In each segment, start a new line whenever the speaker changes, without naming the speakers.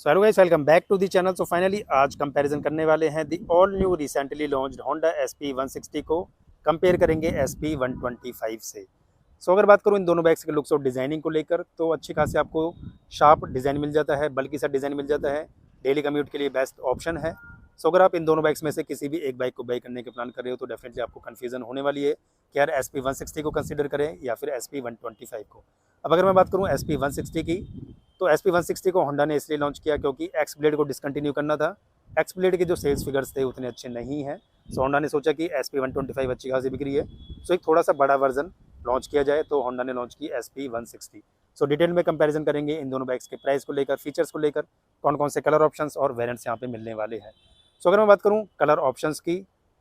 So hello guys, welcome back to the channel. So finally आज comparison करने वाले हैं the all new recently launched Honda SP 160 को compare करेंगे SP 125 से। सो अगर बात करूं इन दोनों बाइक्स के लुक्स और डिज़ाइनिंग को लेकर तो अच्छी खासी आपको शार्प डिज़ाइन मिल जाता है, बल्कि सा डिज़ाइन मिल जाता है। डेली कम्यूट के लिए बेस्ट ऑप्शन है। सो अगर आप इन दोनों बाइक्स में से किसी भी एक बाइक को बाई करने के प्लान कर रहे हो तो डेफिनेटली आपको कन्फ्यूजन होने वाली है कि यार SP 160 को कंसिडर करें या फिर SP 125 को। अब अगर मैं बात करूँ SP 160 की, तो SP 160 को होंडा ने इसलिए लॉन्च किया क्योंकि एक्स ब्लेड को डिसकंटिन्यू करना था। एक्स ब्लेड के जो सेल्स फिगर्स थे उतने अच्छे नहीं हैं। सो होंडा ने सोचा कि SP 125 अच्छी खासी बिक्री है, सो एक थोड़ा सा बड़ा वर्जन लॉन्च किया जाए, तो होंडा ने लॉन्च की SP 160। सो डिटेल में कंपैरिजन करेंगे इन दोनों बाइक्स के प्राइस को लेकर, फीचर्स को लेकर, कौन कौन से कलर ऑप्शंस और वेरिएंट्स यहाँ पे मिलने वाले हैं। सो अगर मैं बात करूँ कलर ऑप्शंस की,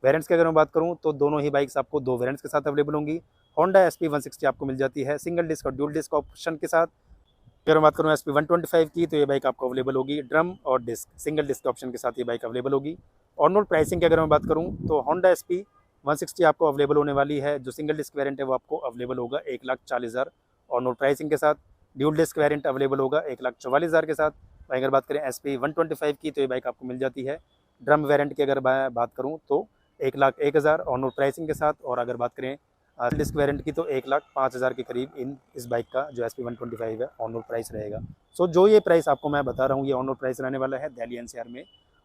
वेरिएंट्स की अगर मैं बात करूँ तो दोनों ही बाइक्स आपको दो वेरिएंट्स के साथ अवेलेबल होंगी। होंडा SP 160 आपको मिल जाती है सिंगल डिस्क और ड्यूल डिस्क ऑप्शन के साथ। अगर मैं बात करूँ SP 125 की, तो ये बाइक आपको अवेलेबल होगी ड्रम और डिस्क सिंगल डिस्क ऑप्शन के साथ ये बाइक अवेलेबल होगी। ऑन रोड प्राइसिंग की अगर मैं बात करूँ तो होंडा SP 160 आपको अवेलेबल होने वाली है, जो सिंगल डिस्क वेरिएंट है वो आपको अवेलेबल होगा 1,40,000 ऑन रोड प्राइसिंग के साथ। ड्यूल डिस्क वेरिएंट अवेलेबल होगा 1,44,000 के साथ। वहीं अगर बात करें SP 125 की, तो ये बाइक आपको मिल जाती है ड्रम वेरिएंट की अगर मैं बात करूँ तो 1,01,000 ऑन रोड प्राइसिंग के साथ। और अगर बात करें डिस्क वेरिएंट की, तो 1,05,000 के करीब इस बाइक का जो SP 125 है ऑन रोड प्राइस रहेगा। सो जो ये प्राइस आपको मैं बता रहा हूँ ये ऑन रोड प्राइस रहने वाला है दिल्ली NCR में।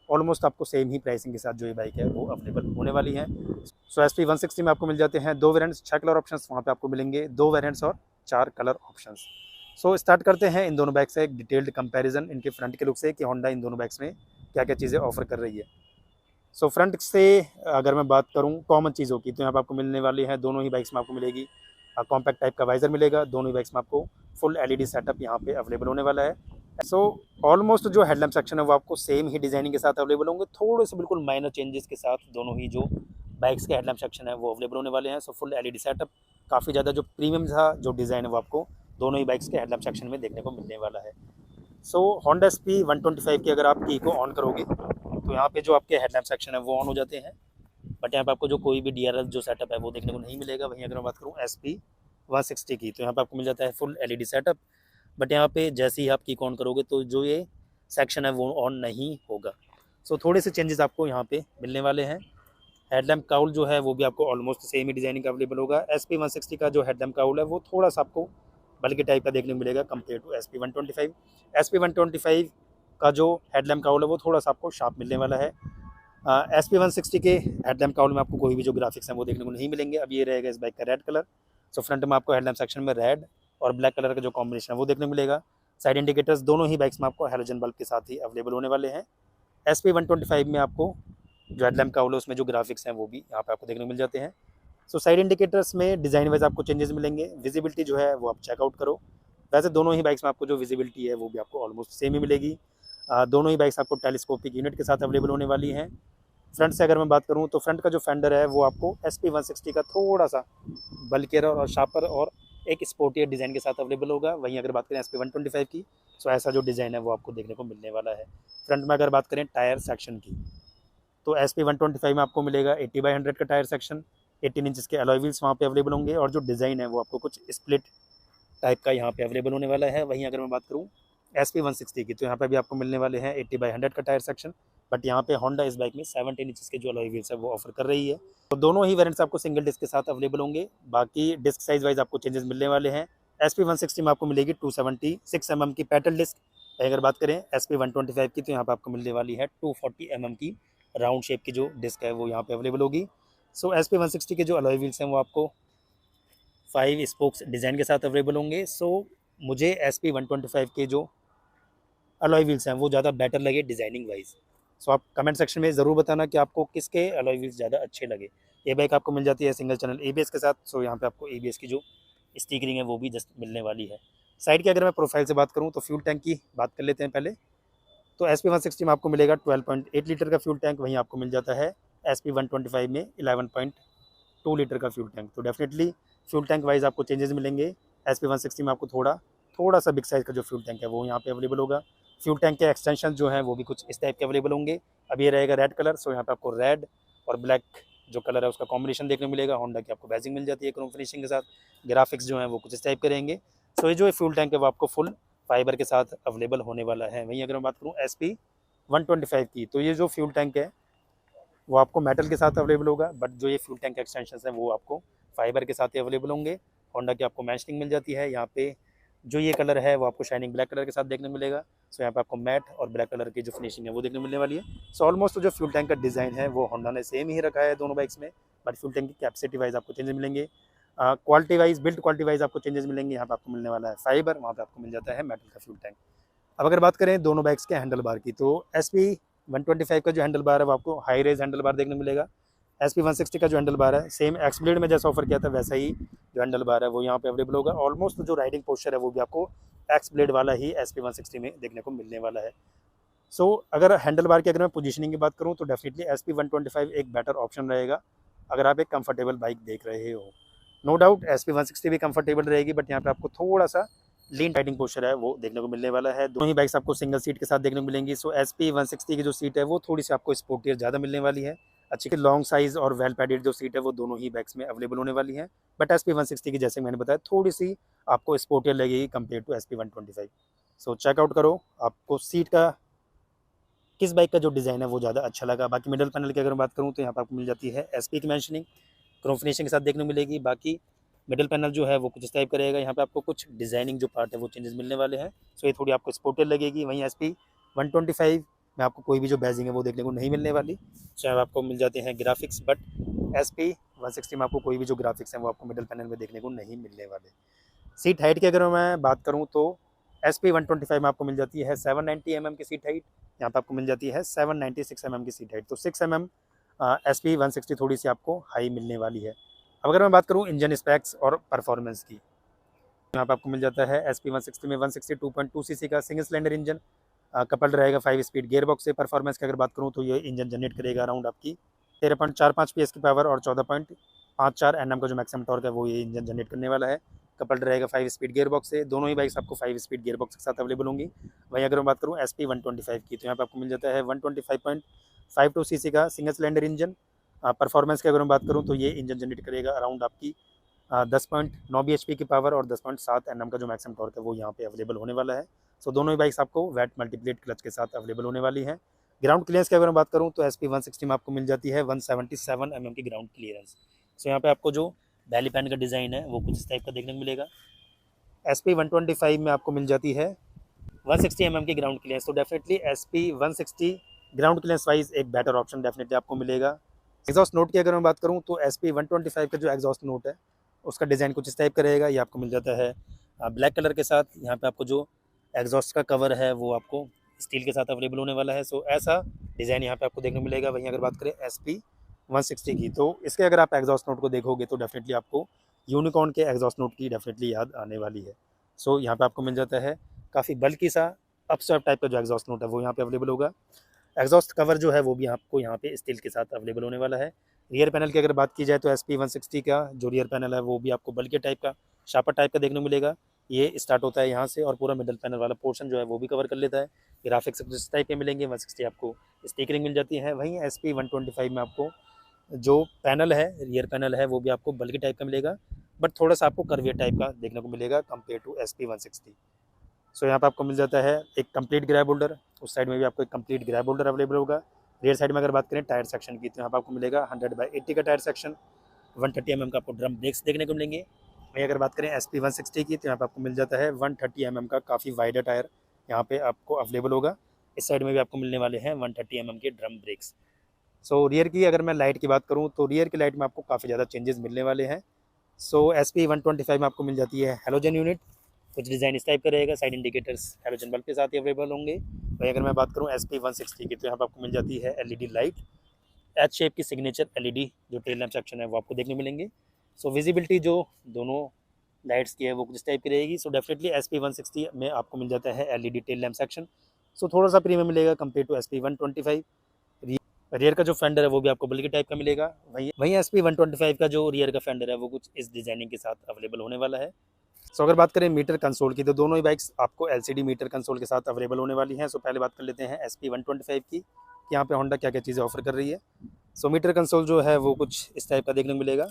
ऑलमोस्ट आपको सेम ही प्राइसिंग के साथ जो ये बाइक है वो अवेलेबल होने वाली है। सो SP 160 में आपको मिल जाते हैं दो वेरिएंट्स, 6 कलर ऑप्शंस वहाँ पे आपको मिलेंगे, दो वेरिएंट्स और 4 कलर ऑप्शंस। सो स्टार्ट करते हैं इन दोनों बाइक से एक डिटेल्ड कंपैरिजन इनके फ्रंट के लुक से कि होंडा इन दोनों बाइक्स में क्या क्या चीज़ें ऑफर कर रही है। सो फ्रंट से अगर मैं बात करूं कॉमन चीज़ों की, तो यहाँ पर आपको मिलने वाली है दोनों ही बाइक्स में आपको मिलेगी कॉम्पैक्ट टाइप का वाइजर मिलेगा। दोनों ही बाइक्स में आपको फुल LED सेटअप यहाँ पे अवेलेबल होने वाला है। सो ऑलमोस्ट जो हेडलैम्प सेक्शन है वो आपको सेम ही डिज़ाइनिंग के साथ अवेलेबल होंगे, थोड़े से बिल्कुल माइनर चेंजेस के साथ दोनों ही जो बाइक्स के हेडलैम्प सेक्शन है वो अवेलेबल होने वाले हैं। सो फुल LED सेटअप, काफ़ी ज़्यादा जो प्रीमियम था जो डिज़ाइन है वो आपको दोनों ही बाइक्स के हेडलैम्प सेक्शन में देखने को मिलने वाला है। सो होंडा SP 125 की अगर आप की को ऑन करोगे तो यहाँ पे जो आपके हेडलैम्प सेक्शन है वो ऑन हो जाते हैं, बट यहाँ पे आपको जो कोई भी DRL जो सेटअप है वो देखने को नहीं मिलेगा। वहीं अगर मैं बात करूँ SP 160 की, तो यहाँ पे आपको मिल जाता है फुल LED सेटअप, बट यहाँ पे जैसे ही आप की ऑन करोगे तो जो ये सेक्शन है वो ऑन नहीं होगा। सो थोड़े से चेंजेस आपको यहाँ पे मिलने वाले हैं। हेडलैम्प काउल जो है वो भी आपको ऑलमोस्ट सेम ही डिज़ाइनिंग का अवेलेबल होगा। SP 160 का जो हेडलैम्प काउल है वो थोड़ा सा आपको बल्कि टाइप का देखने को मिलेगा कंपेयर टू SP 125। SP 125 का जो हेडलैम्प काउल है वो थोड़ा सा आपको शार्प मिलने वाला है। SP 160 के हेडलैम्प काउल में आपको कोई भी जो ग्राफिक्स हैं वो देखने को नहीं मिलेंगे। अब ये रहेगा इस बाइक का रेड कलर। सो फ्रंट में आपको हेडलैम्प सेक्शन में रेड और ब्लैक कलर का जो कॉम्बिनेशन है वो देखने को मिलेगा। साइड इंडिकेटर्स दोनों ही बाइक्स में आपको हेलोजन बल्ब के साथ ही अवेलेबल होने वाले हैं। SP 125 में आपको जो हेडलैम्प काउल है उसमें जो ग्राफिक्स हैं वो भी यहाँ पे आपको देखने को मिल जाते हैं। सो साइड इंडिकेटर्स में डिज़ाइन वाइज आपको चेंजेस मिलेंगे। विजिबिलिटी जो है वो आप चेकआउट करो। वैसे दोनों ही बाइक्स में आपको जो विजिबिलिटी है वो भी आपको ऑलमोस्ट सेम ही मिलेगी। दोनों ही बाइक्स आपको टेलीस्कोपिक यूनिट के साथ अवेलेबल होने वाली हैं। फ्रंट से अगर मैं बात करूँ तो फ्रंट का जो फेंडर है वो आपको SP 160 का थोड़ा सा बल्कियर और शार्पर और एक स्पोर्टियर डिज़ाइन के साथ अवेलेबल होगा। वहीं अगर बात करें SP 125 की, तो ऐसा जो डिज़ाइन है वो आपको देखने को मिलने वाला है। फ्रंट में अगर बात करें टायर सेक्शन की, तो SP 125 में आपको मिलेगा 80/100 का टायर सेक्शन, 18 इंचज़ के अलॉय व्हील्स वहाँ पे अवेलेबल होंगे और जो डिज़ाइन है वो आपको कुछ स्प्लिट टाइप का यहाँ पे अवेलेबल होने वाला है। वहीं अगर मैं बात करूँ SP 160 की, तो यहाँ पे भी आपको मिलने वाले हैं 80/100 का टायर सेक्शन, बट यहाँ पे होंडा इस बाइक में 17 इंचज़ के जो अलॉय व्हील्स है वो ऑफर कर रही है। तो दोनों ही वेरिएंट्स आपको सिंगल डिस्क के साथ अवेलेबल होंगे। बाकी डिस्क साइज वाइज आपको चेंजेस मिलने वाले हैं। SP 160 में आपको मिलेगी 276 mm की पैटल डिस्क। अगर बात करें SP 125 की, तो यहाँ पर आपको मिलने वाली है 240 mm की राउंड शेप की जो डिस्क है वो यहाँ पे अवेलेबल होगी। सो SP 160 के जो अलॉय व्हील्स हैं वो आपको 5 स्पोक्स डिज़ाइन के साथ अवेलेबल होंगे। सो मुझे SP 125 के जो अलॉय व्हील्स हैं वो ज़्यादा बेटर लगे डिज़ाइनिंग वाइज। सो आप कमेंट सेक्शन में ज़रूर बताना कि आपको किसके अलॉय व्हील्स ज़्यादा अच्छे लगे। ये बाइक आपको मिल जाती है सिंगल चैनल ABS के साथ। सो यहाँ पे आपको ABS की जो स्टिकरिंग है वो भी जस्ट मिलने वाली है। साइड की अगर मैं प्रोफाइल से बात करूँ तो फ्यूल टैंक की बात कर लेते हैं पहले। तो SP 160 में आपको मिलेगा 12.8 लीटर का फ्यूल टैंक, वहीं आपको मिल जाता है SP 125 में 11.2 लीटर का फ्यूल टैंक। तो डेफिनेटली फ्यूल टैंक वाइज आपको चेंजेस मिलेंगे। SP 160 में आपको थोड़ा सा बिग साइज़ का जो फ्यूल टैंक है वो यहाँ पे अवेलेबल होगा। फ्यूल टैंक के एक्सटेंशन जो हैं वो भी कुछ इस टाइप के अवेलेबल होंगे। अब ये रहेगा रेड कलर। सो यहाँ पे आपको रेड और ब्लैक जो कलर है उसका कॉम्बिनेशन देखने को मिलेगा। होंडा की आपको बैजिंग मिल जाती है क्रोम फिनिशिंग के साथ। ग्राफिक्स जो हैं वो कुछ इस टाइप के रहेंगे। सो ये जो फ्यूल टैंक है वो आपको फुल फाइबर के साथ अवेलेबल होने वाला है। वहीं अगर मैं बात करूँ SP 125 की, तो ये जो फ्यूल टैंक है वो आपको मेटल के साथ अवेलेबल होगा, बट जो ये फ्यूल टैंक एक्सटेंशन है वो आपको फाइबर के साथ ही अवेलेबल होंगे। होंडा की आपको मैचिंग मिल जाती है। यहाँ पे जो ये कलर है वो आपको शाइनिंग ब्लैक कलर के साथ देखने को मिलेगा। सो यहाँ पे आपको मैट और ब्लैक कलर की जो फिनिशिंग है वो देखने को मिलने वाली है। सो ऑलमोस्ट जो फ्यूल टैंक का डिज़ाइन है वो होंडा ने सेम ही रखा है दोनों बाइक्स में, बट फ्यूल टैंक की कैपेसिटी वाइज आपको चेंजेस मिलेंगे। Quality wise, build quality wise आपको चेंजेस मिलेंगे। यहाँ पे आपको मिलने वाला है फाइबर, वहाँ पे आपको मिल जाता है मेटल का फ्यूल टैंक। अब अगर बात करें दोनों बाइक्स के हैंडल बार की, तो SP 125 का जो हैंडल बार है वो आपको हाई रेज हैंडल बार देखने को मिलेगा। SP 160 का जो हैंडल बार है सेम एक्सब्लेड में जैसा ऑफर किया था वैसा ही जो हैंडल बार है वो यहाँ पे अवेलेबल होगा। ऑलमोस्ट जो राइडिंग पोस्चर है वो भी आपको एक्सब्लेड वाला ही SP 160 में देखने को मिलने वाला है। सो अगर हैंडल बार की अगर मैं पोजीशनिंग की बात करूँ तो डेफिनेटली SP 125 एक बेटर ऑप्शन रहेगा अगर आप एक कंफर्टेबल बाइक देख रहे हो। नो डाउट SP 160 भी कंफर्टेबल रहेगी, बट यहाँ पे आपको थोड़ा सा लीन राइडिंग पोस्चर है वो देखने को मिलने वाला है। दोनों ही बाइक्स आपको सिंगल सीट के साथ देखने को मिलेंगी। सो SP 160 की जो सीट है वो थोड़ी सी आपको स्पोर्टियर ज़्यादा मिलने वाली है। अच्छी लॉन्ग साइज और वेल पैडेड जो सीट है वो दोनों ही बाइक्स में अवेलेबल होने वाली है, बट SP 160 की जैसे मैंने बताया थोड़ी सी आपको स्पोर्टियर लगेगी compare to SP 125। So check out करो आपको सीट का किस बाइक का जो डिज़ाइन है वो ज़्यादा अच्छा लगा। बाकी मिडल पैनल की अगर मैं बात करूँ तो यहाँ पर आपको मिल जाती है SP की मैंशनिंग क्रोम फिनिशिंग के साथ देखने को मिलेगी। बाकी मिडल पैनल जो है वो कुछ इस टाइप का रहेगा। यहाँ पे आपको कुछ डिज़ाइनिंग जो पार्ट है वो चेंजेस मिलने वाले हैं। सो ये थोड़ी आपको स्पोर्टियर लगेगी। वहीं SP 125 में आपको कोई भी जो बैजिंग है वो देखने को नहीं मिलने वाली। चाहे आपको मिल जाते हैं ग्राफिक्स, बट SP 160 में आपको कोई भी जो ग्राफिक्स हैं वो आपको मिडल पैनल में देखने को नहीं मिलने वाले। सीट हाइट की अगर मैं बात करूँ तो SP 125 में आपको मिल जाती है 790 mm की सीट हाइट। यहाँ पे आपको मिल जाती है 796 mm की सीट हाइट, तो 6 mm SP 160 थोड़ी सी आपको हाई मिलने वाली है। अब अगर मैं बात करूँ इंजन स्पेक्स और परफॉर्मेंस की, यहाँ पे आपको मिल जाता है SP 160 में 162.2 cc का सिंगल सिलेंडर इंजन कपल्ड रहेगा 5 स्पीड गियर बॉक्स से। परफॉर्मेंस की अगर बात करूँ तो ये इंजन जनरेट करेगा अराउंड आपकी 13.45 PS की पावर और 14.54 Nm का जो मैक्सिमम टॉर्क है वो ये इंजन जनरेट करने वाला है। कपल्ड रहेगा 5 स्पीड गियर बॉक्स से। दोनों ही बाइक्स आपको 5 स्पीड गियर बॉक्स के साथ अवेलेबल होंगी। वहीं अगर मैं बात करूँ SP 125 की, तो यहाँ पे आपको मिल जाता है 125.52 cc का सिंगल सिलेंडर इंजन। परफॉर्मेंस की अगर मैं बात करूँ तो ये इंजन जनरेट करेगा अराउंड आपकी 10.9 bhp की पावर और 10.7 Nm का जो मैक्सिमम टॉर्क है वो यहाँ पे अवेलेबल होने वाला है। सो दोनों ही बाइक्स आपको वैट मल्टीप्लेट क्लच के साथ अवेलेबल होने वाली हैं। ग्राउंड क्लियरेंस की अगर मैं बात करूँ तो SP 160 में आपको मिल जाती है 177 mm की ग्राउंड क्लियरेंस। सो यहाँ पे आपको जो बैली पैन का डिज़ाइन है वो कुछ इस टाइप का देखने को मिलेगा। SP 125 में आपको मिल जाती है 160 mm की ग्राउंड क्लियरेंस। तो definitely SP 160 ground clearance wise एक बेटर ऑप्शन डेफिनेटली आपको मिलेगा। एग्जॉस्ट नोट की अगर मैं बात करूँ तो SP 125 का जो एग्जॉस्ट नोट है उसका डिज़ाइन कुछ इस टाइप का रहेगा। ये आपको मिल जाता है ब्लैक कलर के साथ। यहाँ पे आपको जो एग्जॉस्ट का कवर है वो आपको स्टील के साथ अवेलेबल होने वाला है। सो ऐसा डिज़ाइन यहाँ पे आपको देखने को मिलेगा। वहीं अगर बात करें SP 160 की, तो इसके अगर आप एग्जॉस्ट नोट को देखोगे तो डेफिनेटली आपको यूनिकॉर्न के एग्जॉस्ट नोट की डेफिनेटली याद आने वाली है। सो यहाँ पे आपको मिल जाता है काफ़ी बल्कि सा अपस्टेप टाइप का जो एग्जॉस्ट नोट है वो यहाँ पे अवेलेबल होगा। एग्जॉस्ट कवर जो है वो भी आपको यहाँ पे स्टील के साथ अवेलेबल होने वाला है। रियर पैनल की अगर बात की जाए तो SP 160 का जो रियर पैनल है वो भी आपको बल्कि टाइप का, शार्पर टाइप का देखने को मिलेगा। ये स्टार्ट होता है यहाँ से और पूरा मिडल पैनल वाला पोर्शन जो है वो भी कवर कर लेता है। ग्राफिक्स इस टाइप के मिलेंगे। 160 आपको स्टिकरिंग मिल जाती है। वहीं SP 125 में आपको जो पैनल है, रियर पैनल है, वो भी आपको बल्कि टाइप का मिलेगा, बट थोड़ा सा आपको कर्वियर टाइप का देखने को मिलेगा कंपेयर टू SP 160। सो यहाँ पे आपको मिल जाता है एक कंप्लीट ग्रैब होल्डर। उस साइड में भी आपको एक कंप्लीट ग्रैब होल्डर अवेलेबल होगा। रियर साइड में अगर बात करें टायर सेक्शन की, तो यहाँ पे आपको मिलेगा 100/80 का टायर सेक्शन। 130 mm का आपको ड्रम ब्रेक्स देखने को मिलेंगे। वहीं अगर बात करें SP 160 की, तो यहाँ पे आपको मिल जाता है 130 mm का काफ़ी वाइडर टायर यहाँ पे आपको अवेलेबल होगा। इस साइड में भी आपको मिलने वाले हैं 130 mm के ड्रम ब्रेक्स। सो रियर की अगर मैं लाइट की बात करूँ तो रियर की लाइट में आपको काफ़ी ज़्यादा चेंजेस मिलने वाले हैं। सो SP 125 में आपको मिल जाती है हेलोजन यूनिट। कुछ डिज़ाइन इस टाइप का रहेगा। साइड इंडिकेटर्स हेलोजन बल्ब के साथ ही अवेलेबल होंगे। वहीं अगर मैं बात करूँ SP 160 की, तो यहाँ पर आपको मिल जाती है LED लाइट, एच शेप की सिग्नेचर LED जो टेल लैम्प सेक्शन है वो आपको देखने मिलेंगे। सो विजिबिलिटी जो दोनों लाइट्स की है वो कुछ इस टाइप की रहेगी। सो डेफिनेटली SP 160 में आपको मिल जाता है LED टेल लैम्प सेक्शन। सो थोड़ा सा प्रीमियम मिलेगा कंपेयर टू SP 125। रियर का जो फेंडर है वो भी आपको बल्कि टाइप का मिलेगा। वहीं SP 125 का जो रियर का फेंडर है वो कुछ इस डिज़ाइनिंग के साथ अवेलेबल होने वाला है। सो अगर बात करें मीटर कंसोल की, तो दोनों ही बाइक्स आपको LCD मीटर कंसोल के साथ अवेलेबल होने वाली हैं। सो पहले बात कर लेते हैं SP 125 की कि यहाँ पे होंडा क्या क्या चीज़ें ऑफर कर रही है। सो मीटर कंसोल जो है वो कुछ इस टाइप का देखने को मिलेगा।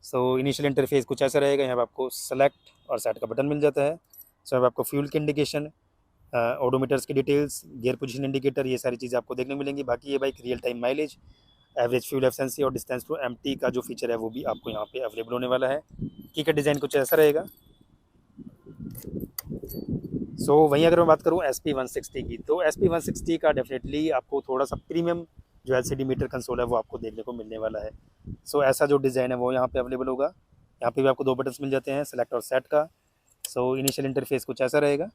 सो इनिशियल इंटरफेस कुछ ऐसा रहेगा। यहाँ पर आपको सेलेक्ट और सेट का बटन मिल जाता है। सो अब आपको फ्यूल की इंडिकेशन, ओडोमीटर्स की डिटेल्स, गियर पोजीशन इंडिकेटर, ये सारी चीज़ें आपको देखने को मिलेंगी। बाकी ये bike real time mileage, average fuel efficiency और डिस्टेंस टू एम्प्टी का जो फीचर है वो भी आपको यहाँ पे अवेलेबल होने वाला है। की का डिज़ाइन कुछ ऐसा रहेगा। सो वहीं अगर मैं बात करूँ SP160 की, तो SP160 का डेफिनेटली आपको थोड़ा सा प्रीमियम जो LCD मीटर कंसोल है वो आपको देखने को मिलने वाला है। सो ऐसा जो डिज़ाइन है वो यहाँ पे अवेलेबल होगा। यहाँ पे भी आपको 2 बटन्स मिल जाते हैं, सेलेक्ट और सेट का। सो इनिशियल इंटरफेस कुछ ऐसा रहेगा।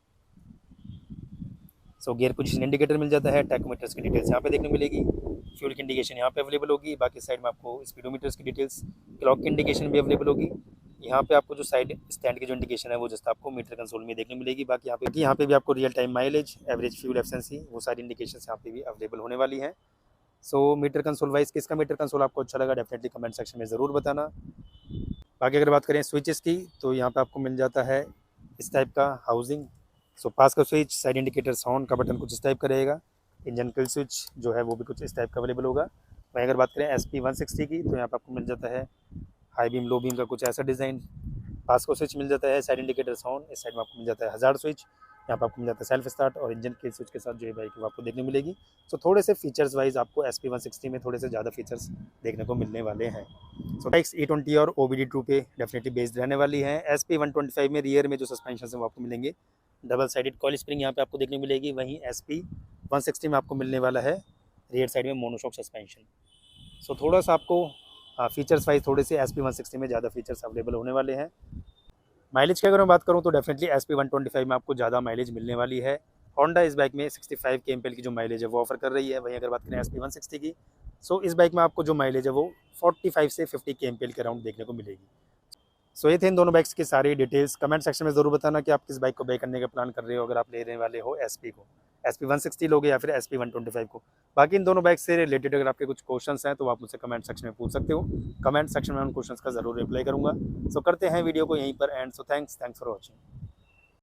सो गियर पोजीशन इंडिकेटर मिल जाता है, टैकोमीटर्स की डिटेल्स यहाँ पे देखने को मिलेगी, फ्यूल की इंडिकेशन यहाँ पे अवेलेबल होगी। बाकी साइड में आपको स्पीडोमीटर्स की डिटेल्स, क्लॉक की इंडिकेशन भी अवेलेबल होगी। यहाँ पे आपको जो साइड स्टैंड की जो इंडिकेशन है वो जस्ट आपको मीटर कंसोल में देखने को मिलेगी। बाकी यहाँ पे भी आपको real time mileage, average fuel efficiency, वो सारी इंडिकेशन यहाँ पे भी अवेलेबल होने वाली हैं। सो मीटर कंसोल वाइज किसका मीटर कंसोल आपको अच्छा लगा डेफिनेटली कमेंट सेक्शन में ज़रूर बताना। बाकी अगर बात करें स्विचेस की, तो यहाँ पे आपको मिल जाता है इस टाइप का हाउसिंग। सो पास का स्विच, साइड इंडिकेटर, हॉर्न का बटन कुछ इस टाइप का रहेगा। इंजन किल स्विच जो है वो भी कुछ इस टाइप का अवेलेबल होगा। वहीं अगर बात करें SP160 की, तो यहाँ पे आपको मिल जाता है हाई बीम, लो बीम का कुछ ऐसा डिज़ाइन। पास को स्विच मिल जाता है, साइड इंडिकेटर ऑन, इस साइड में आपको मिल जाता है हज़ार्ड स्विच। यहाँ पर आपको मिल जाता है सेल्फ स्टार्ट और इंजन किल स्विच के साथ जो है बाइक वो आपको देखने मिलेगी। सो थोड़े से फीचर्स वाइज आपको SP160 में थोड़े से ज़्यादा फीचर्स देखने को मिलने वाले हैं। सो बाइक्स E20 और OBD2 पे डेफिनेटली बेस्ड रहने वाली हैं। SP125 में रियर में जो सस्पेंशन है वो आपको मिलेंगे डबल साइडेड कॉइल स्प्रिंग यहाँ पे आपको देखने मिलेगी। वहीं SP160 में आपको मिलने वाला है रियर साइड में मोनोशॉक सस्पेंशन। सो थोड़ा सा आपको फीचर्स वाइज थोड़े से SP160 में ज़्यादा फीचर्स अवेलेबल होने वाले हैं। माइलेज की अगर मैं बात करूँ तो डेफिनेटली SP125 में आपको ज़्यादा माइलेज मिलने वाली है। होंडा इस बाइक में 65 kmpl की जो माइलेज है वो ऑफर कर रही है। वहीं अगर बात करें SP160 की, सो इस बाइक में आपको जो माइलेज है वो 45 से 50 kmpl के अराउंड देखने को मिलेगी। सो ये थे इन दोनों बाइक्स की सारी डिटेल्स। कमेंट सेक्शन में ज़रूर बताना कि आप किस बाइक को बाई करने का प्लान कर रहे हो, अगर आप लेने वाले हो SP को, SP160 लोगे या फिर SP125 को। बाकी इन दोनों बाइक से रिलेटेड अगर आपके कुछ क्वेश्चंस हैं तो आप मुझसे कमेंट सेक्शन में पूछ सकते हो। कमेंट सेक्शन में उन क्वेश्चंस का ज़रूर रिप्लाई करूँगा। सो करते हैं वीडियो को यहीं पर and. So thanks for watching.